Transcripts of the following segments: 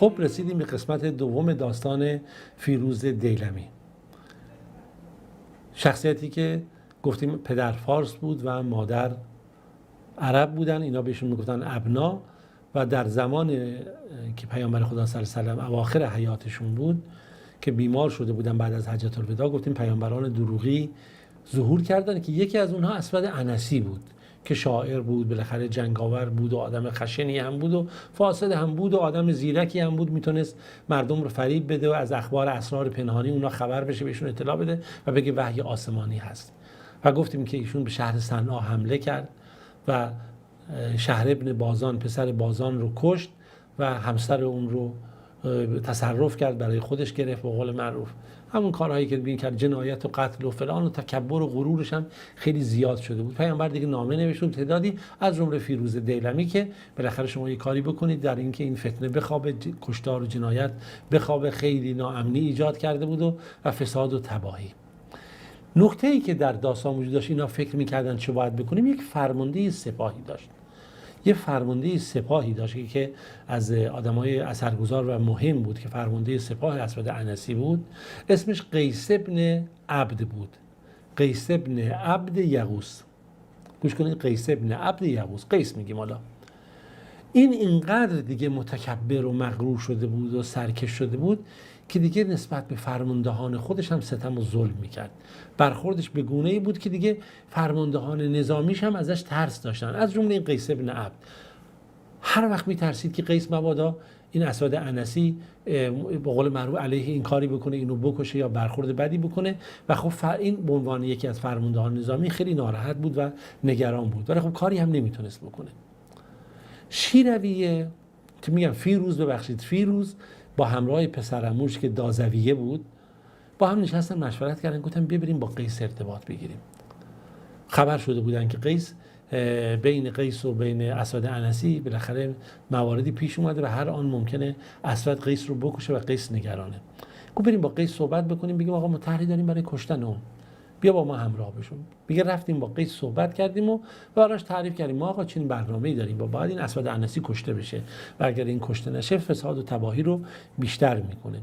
خب رسیدیم به قسمت دوم داستان فیروز دیلمی. شخصیتی که گفتیم پدر فارس بود و مادر عرب بودن، اینا بهشون میگفتن ابنا، و در زمان که پیامبر خدا صلی الله علیه و آله اواخر حیاتشون بود که بیمار شده بودن بعد از حجة الوداع، گفتیم پیامبران دروغی ظهور کردن که یکی از اونها اسود انسی بود که شاعر بود، بالاخره جنگاور بود و آدم خشنی هم بود و فاسد هم بود و آدم زیرکی هم بود، میتونست مردم رو فریب بده و از اخبار اسرار پنهانی اونا خبر بشه، بهشون اطلاع بده و بگه وحی آسمانی هست. و گفتیم که ایشون به شهر صنعا حمله کرد و شهر ابن بازان، پسر بازان رو کشت و همسر اون رو تصرف کرد، برای خودش گرفت. به قول معروف همون کارهایی که ببین کرد، جنایت و قتل و فلان و تکبر و غرورش هم خیلی زیاد شده بود. پیامبر دیگه نامه نوشت تعدادی، از جمله فیروز دیلمی، که بالاخره شما یه کاری بکنید در اینکه این فتنه بخوابه، کشتار و جنایت بخوابه، خیلی ناامنی ایجاد کرده بود و فساد و تباهی. نکته‌ای که در داستان وجود داشت، اینا فکر می‌کردن چه باید بکنیم، یک فرمانده سپاهی داشت. یه فرمانده سپاهی داشت که از آدمای اثرگذار و مهم بود، که فرمانده سپاه اسود انسی بود. اسمش قیس ابن عبد بود. قیس ابن عبد یغوث. گوش کنید، قیس ابن عبد یغوث. قیس میگیم حالا. این اینقدر دیگه متکبر و مغرور شده بود و سرکش شده بود که دیگه نسبت به فرماندهان خودش هم ستم و ظلم میکرد. برخوردش به گونه‌ای بود که دیگه فرماندهان نظامیش هم ازش ترس داشتن، از جمله این قیس ابن عبد. هر وقت میترسید که قیس مبادا این اسود انسی به قول معروف علیه این کاری بکنه، اینو بکشه یا برخورد بدی بکنه، و خب این به عنوان یکی از فرماندهان نظامی خیلی ناراحت بود و نگران بود، ولی خب کاری هم نمیتونست بکنه. شیرویه که میگم فیروز با همراه پسرعموش که دازویه بود با هم نشستن مشورت کردن، گفتن ببریم با قیس ارتباط بگیریم. خبر شده بودن که قیس، بین قیس و بین اسود انسی بالاخره مواردی پیش اومده و هر آن ممکنه اسود قیس رو بکشه و قیس نگرانه. گفت بریم با قیس صحبت بکنیم، بگیم آقا ما طرحی داریم برای کشتن اون، بیا با ما همراه بشون. میگه رفتیم با قیس صحبت کردیم و براش تعریف کردیم ما آقا چنین برنامه‌ای داریم، باید این اسود انسی کشته بشه و اگر این کشته نشه فساد و تباهی رو بیشتر میکنه.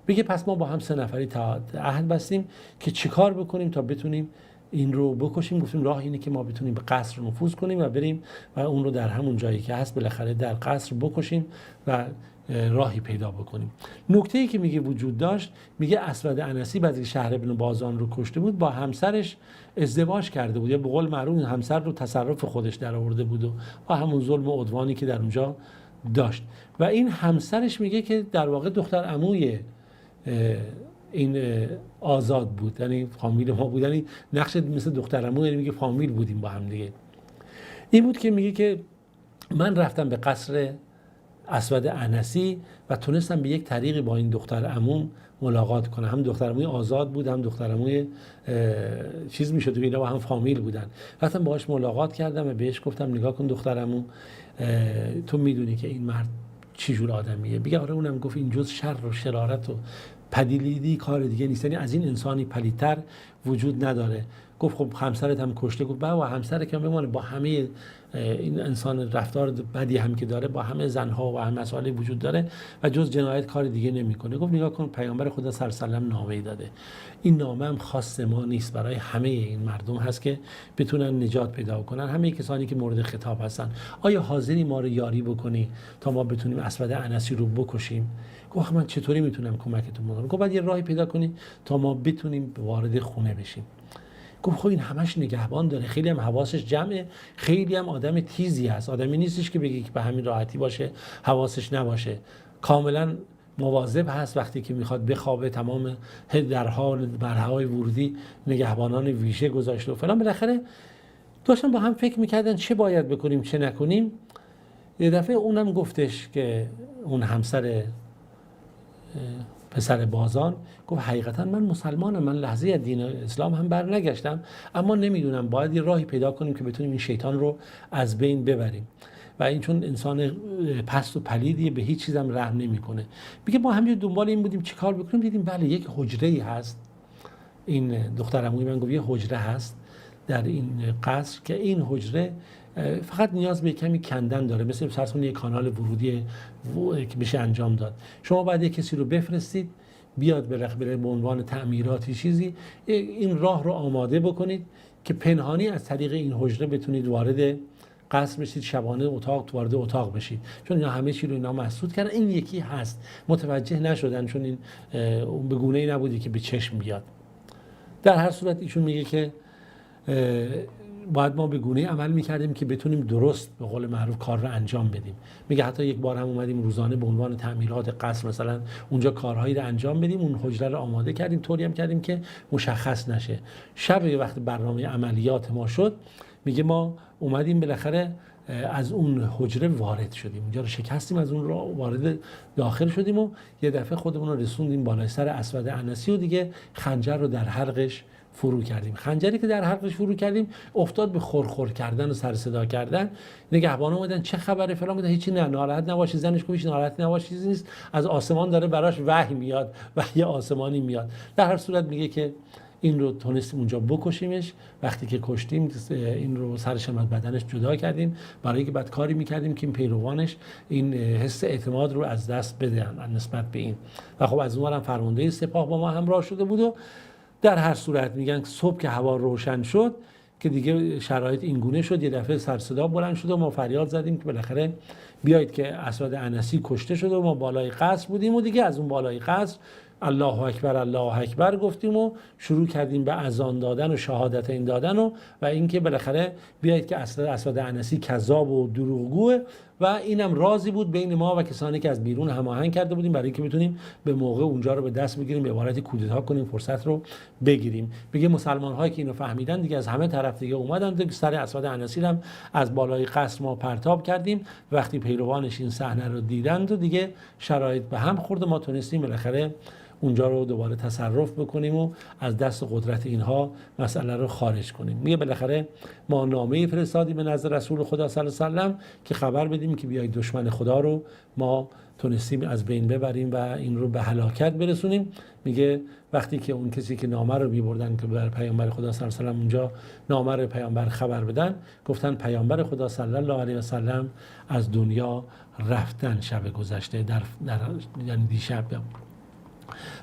بگه پس ما با هم 3 نفری عهد بستیم که چیکار بکنیم تا بتونیم این رو بکشیم. گفتیم راه اینه که ما بتونیم به قصر نفوذ کنیم و بریم و اون رو در همون جایی که هست بالاخره در قصر بکشیم و راهی پیدا بکنیم. نکته‌ای که میگه وجود داشت، میگه اسود انسی بعد از شهر ابن بازان رو کشته بود با همسرش ازدواج کرده بود، یا به قول معروف همسر رو تصرف خودش در آورده بود و با همون ظلم و عدوانی که در اونجا داشت. و این همسرش میگه که در واقع دختر عموی این آزاد بود، یعنی فامیل ما بود، یعنی نقش مثل دختر عمو، یعنی میگه فامیل بودیم با هم دیگه. این بود که میگه که من رفتم به قصر اسود انسی و تونستم به یک طریقی با این دختر عموم ملاقات کنم. هم دختر عموی آزاد بود، هم دختر عموی چیز میشد و اینا با هم فامیل بودن. رفتم باهاش ملاقات کردم و بهش گفتم نگاه کن دختر عمو، تو میدونی که این مرد چی جور آدمیه؟ بگه آره. اونم گفت این جز شر و شرارت و پلیدی کار دیگه نیست، یعنی از این انسانی پلیدتر وجود نداره. گفت خب همسرت هم کشته؟ گفت با همسرت که بمونه، با همه این انسان رفتار بدی هم که داره، با همه زنها و همه مسائل وجود داره و جز جنایت کار دیگه نمیکنه. گفت نگاه کن پیامبر خدا صلی الله علیه و آله نامه‌ای داده، این نامه هم خاص ما نیست، برای همه این مردم هست که بتونن نجات پیدا کنن، همه کسانی که مورد خطاب هستن. آیا حاضری ما رو یاری بکنی تا ما بتونیم اسود انسی رو بکشیم؟ گفت من چطوری میتونم کمکتون بکنم؟ گفت بعد یه راهی پیدا کنی تا ما بتونیم وارد خونه بشیم. گفت خب این همش نگهبان داره، خیلی هم حواسش جمعه، خیلی هم آدم تیزی هست، آدمی نیستش که بگی که به همین راحتی باشه حواسش نباشه، کاملا مواظب هست وقتی که میخواد بخوابه، تمام درها برهای ورودی نگهبانان ویژه گذاشته و فلان. بالاخره داشتن با هم فکر میکردن چه باید بکنیم چه نکنیم. یه دفعه اونم گفتش که اون همسر پسر بازان گفت حقیقتا من مسلمانم، من لحظه از دین اسلام هم بر نگشتم، اما نمیدونم باید یه راهی پیدا کنیم که بتونیم این شیطان رو از بین ببریم و این چون انسان پست و پلیدیه به هیچ چیزم رحم نمیکنه. میگه ما همین دنبال این بودیم چیکار بکنیم، دیدیم بله یک حجره‌ای هست. این دختر عموی من گفت یه حجره هست در این قصر که این حجره فقط نیاز به کمی کندن داره، مثل فرض کنید یک کانال ورودی که بشه انجام داد. شما بعد یک کسی رو بفرستید بیاد به عنوان تعمیراتی چیزی، این راه رو آماده بکنید که پنهانی از طریق این حجره بتونید وارد قصر بشید، شبانه وارد اتاق بشید، چون اینا همه چی رو اینا مسدود کردن. این یکی هست، متوجه نشدن چون این به گونه‌ای نبودی که به چشم بیاد. در هر صورت ایشون میگه که باید ما به گونه‌ای عمل میکردیم که بتونیم درست به قول معروف کار رو انجام بدیم. میگه حتی یک بار هم اومدیم روزانه به عنوان تعمیرات قصر مثلا اونجا کارهایی رو انجام بدیم، اون حجره رو آماده کردیم، طوری هم کردیم که مشخص نشه. شب وقت برنامه عملیات ما شد، میگه ما اومدیم بالاخره از اون حجره وارد شدیم، اونجا رو شکستیم، از اون راه وارد داخل شدیم و یه دفعه خودمون رو رسوندیم بالای سر اسود عنسی و دیگه خنجر رو در حلقش فرو کردیم. خنجری که در حلقش فرو کردیم افتاد به خورخور کردن و سر صدا کردن. نگهبانا اومدن چه خبره فلان، گفتن هیچی، نه ناراحت نباشی، زنش گفت ناراحت نباشی، چیزی نیست، از آسمان داره براش وحی میاد، وحی آسمانی میاد. در هر صورت میگه که این رو تونستیم اونجا بکشیمش. وقتی که کشتیم این رو سرش از بدنش جدا کردیم، برای که بعد کاری میکردیم که این پیروانش این حس اعتماد رو از دست بدن نسبت به این. و خب از اونورم فرمانده سپاه با ما همراه شده بود. و در هر صورت میگن صبح که هوا روشن شد که دیگه شرایط این گونه شد، یه دفعه سر صدا بلند شد و ما فریاد زدیم که بالاخره بیایید که اسود عنسی کشته شده و ما بالای قصر بودیم و دیگه از اون بالای قصر الله اکبر الله اکبر گفتیم و شروع کردیم به اذان دادن و شهادت این دادن و اینکه بالاخره بیایید که اسود عنسی کذاب و دروغگوه و اینم رازی بود بین ما و کسانی که از بیرون هماهنگ کرده بودیم برای اینکه بتونیم به موقع اونجا رو به دست بگیریم، به عبارتی کودتا کنیم، فرصت رو بگیریم. میگه مسلمان هایی که اینو فهمیدن دیگه از همه طرف دیگه اومدن دیگه سر اسود عنسی هم از بالای قصر ما پرتاب کردیم. وقتی پیروانش این صحنه رو دیدند و دیگه شرایط به هم خورد، ما تونستیم بالاخره اونجا رو دوباره تصرف بکنیم و از دست قدرت اینها مسئله رو خارج کنیم. میگه بالاخره ما نامه فرستادیم به نزد رسول خدا صلی الله علیه و سلم که خبر بدیم که بیایید دشمن خدا رو ما تونستیم از بین ببریم و این رو به هلاکت برسونیم. میگه وقتی که اون کسی که نامه رو میبردن که بر پیامبر خدا صلی الله علیه و سلم اونجا نامه رو پیامبر خبر بدن، گفتن پیامبر خدا صلی الله علیه و سلم از دنیا رفتن شب گذشته، یعنی دیشب.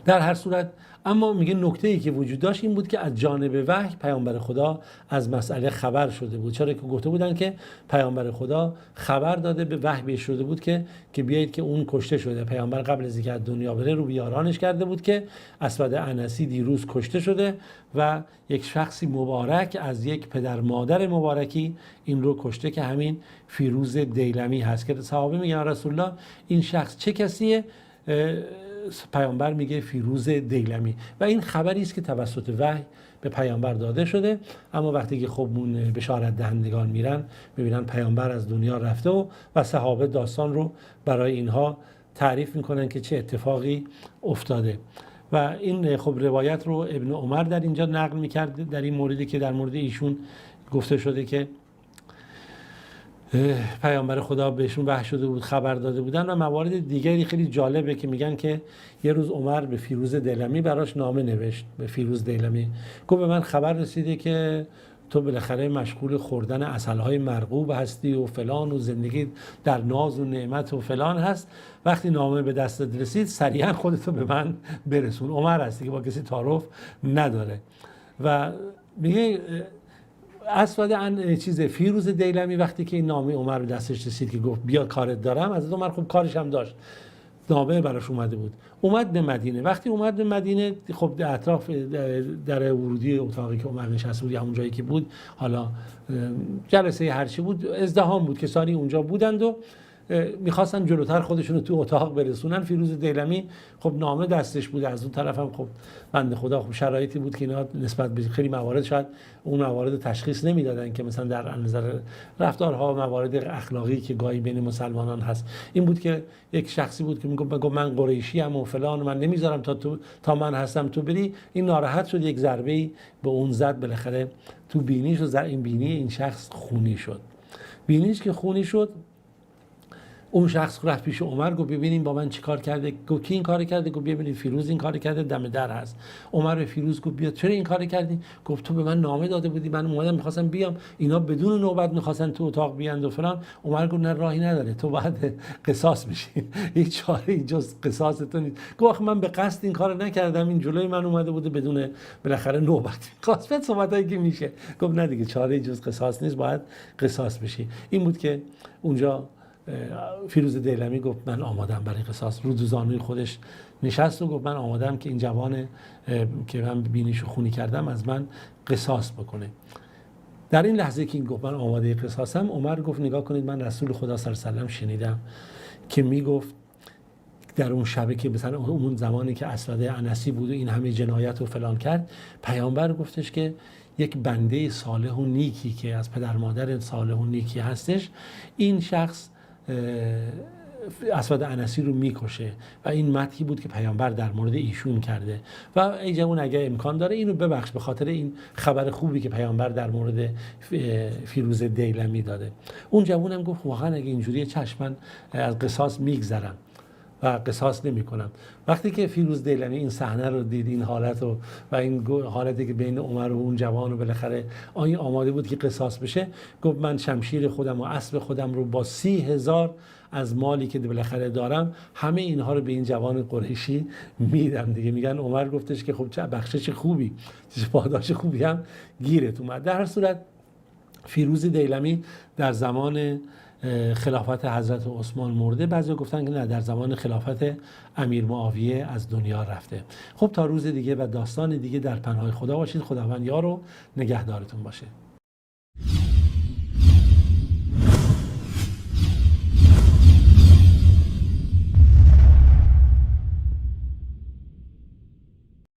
در هر صورت اما میگه نکته‌ای که وجود داشت این بود که از جانب وحی پیامبر خدا از مسئله خبر شده بود، چرا که گفته بودن که پیامبر خدا خبر داده به وحی بهش شده بود که بیایید که اون کشته شده. پیامبر قبل از اینکه از دنیا بره رو بیارانش کرده بود که اسود عنسی دیروز کشته شده و یک شخصی مبارک از یک پدر مادر مبارکی این رو کشته که همین فیروز دیلمی هست. که صحابه میگن رسول الله این شخص چه کسیه؟ پیامبر میگه فیروز دیلمی و این خبری است که توسط وحی به پیامبر داده شده. اما وقتی که خب اون بشارت دهندگان میرن میبینن پیامبر از دنیا رفته و صحابه داستان رو برای اینها تعریف میکنن که چه اتفاقی افتاده. و این خب روایت رو ابن عمر در اینجا نقل میکرد در این موردی که در مورد ایشون گفته شده که پیامبر خدا بهشون وحی شده بود، خبر داده بودن. و موارد دیگری خیلی جالبه که میگن که یه روز عمر به فیروز دیلمی براش نامه نوشت. به فیروز دیلمی گفت به من خبر رسیده که تو بالاخره مشغول خوردن عسل‌های مرغوب هستی و فلان و زندگی در ناز و نعمت و فلان هست. وقتی نامه به دستت رسید سریعا خودتو به من برسون. عمر هستی که با کسی تعارف نداره. و میگه فیروز دیلمی وقتی که این نامه عمر به دستش رسید که گفت بیا کارت دارم، از عمر خب کارش هم داشت، نامه براش اومده بود، اومد به مدینه. وقتی اومد به مدینه خب در اطراف در ورودی اتاقی که عمر نشسته بود یا همون جایی که بود، حالا جلسه هرچی بود، ازدحام بود، کسانی اونجا بودند و میخواستن جلوتر خودشون رو تو اتاق برسونن. فیروز دیلمی خب نامه دستش بود، از اون طرف هم خب بنده خدا خب شرایطی بود که اینا نسبت به خیلی موارد شاید اون موارد تشخیص نمیدادن که مثلا در نظر رفتارها موارد اخلاقی که گاهی بین مسلمانان هست. این بود که یک شخصی بود که میگفت من قریشی ام و فلان، من نمیذارم تا من هستم تو بری. این ناراحت شد، یک ضربه‌ای به اون زد، بالاخره تو بینیش و این بینی این شخص خونی شد. بینیش که خونی شد اون شخص رفت پیش عمر گفت ببینیم با من چیکار کرده. گفت کی این کار کرده؟ گفت ببینید فیروز این کار کرده، دم در هست. عمر به فیروز گفت بیا چرا این کار کردی؟ گفت تو به من نامه داده بودی، من اومدم می‌خواستم بیام، اینا بدون نوبت می‌خواستن تو اتاق بیاند و فلان. عمر گفت نه راهی نداره، تو باید قصاص بشی، هیچ چاره‌ای جز قصاص تو نیست. گفت من به قصد این کارو نکردم، این جلوی من اومده بوده بدون بالاخره نوبت. قاصد صحبتایی که میشه. گفت نه دیگه چاره‌ای جز قصاص نیست، باید قصاص بشی. این بود که اونجا فیروز دیلمی گفت من آمادم برای قصاص. رو زانوی خودش نشست و گفت من آمادم که این جوان که من بینیشو خونی کردم از من قصاص بکنه. در این لحظه که این گفت من آماده قصاصم، عمر گفت نگاه کنید من رسول خدا صلی الله علیه و سلم شنیدم که میگفت در اون شبه که مثلا اون زمانی که اسود انسی بود و این همه جنایت و فلان کرد، پیامبر گفتش که یک بنده صالح و نیکی که از پدر مادر صالح و نیکی هستش، این شخص اسود انسی رو میکشه و این مدحی بود که پیامبر در مورد ایشون کرده و ای جوان اگه امکان داره اینو ببخش به خاطر این خبر خوبی که پیامبر در مورد فیروز دیلمی داده. اون جوانم گفت واقعا اگه اینجوریه چشم، من از قصاص میگذرم و قصاص نمی کنم. وقتی که فیروز دیلمی این صحنه رو دید، این حالت و این حالتی که بین عمر و اون جوان و بالاخره آین آماده بود که قصاص بشه، گفت من شمشیر خودم و اسب خودم رو با 30,000 از مالی که بالاخره دارم همه اینها رو به این جوان قریشی میدم دیگه. میگن عمر گفتش که خب چه بخشش خوبی، چه پاداش خوبی هم گیرت اومد. در هر صورت فیروز دیلمی در زمان خلافت حضرت عثمان مرده، بعضی گفتن که نه در زمان خلافت امیر معاویه از دنیا رفته. خب تا روز دیگه و داستان دیگه در پناه خدا باشید. خداوند یار و نگهدارتون باشه.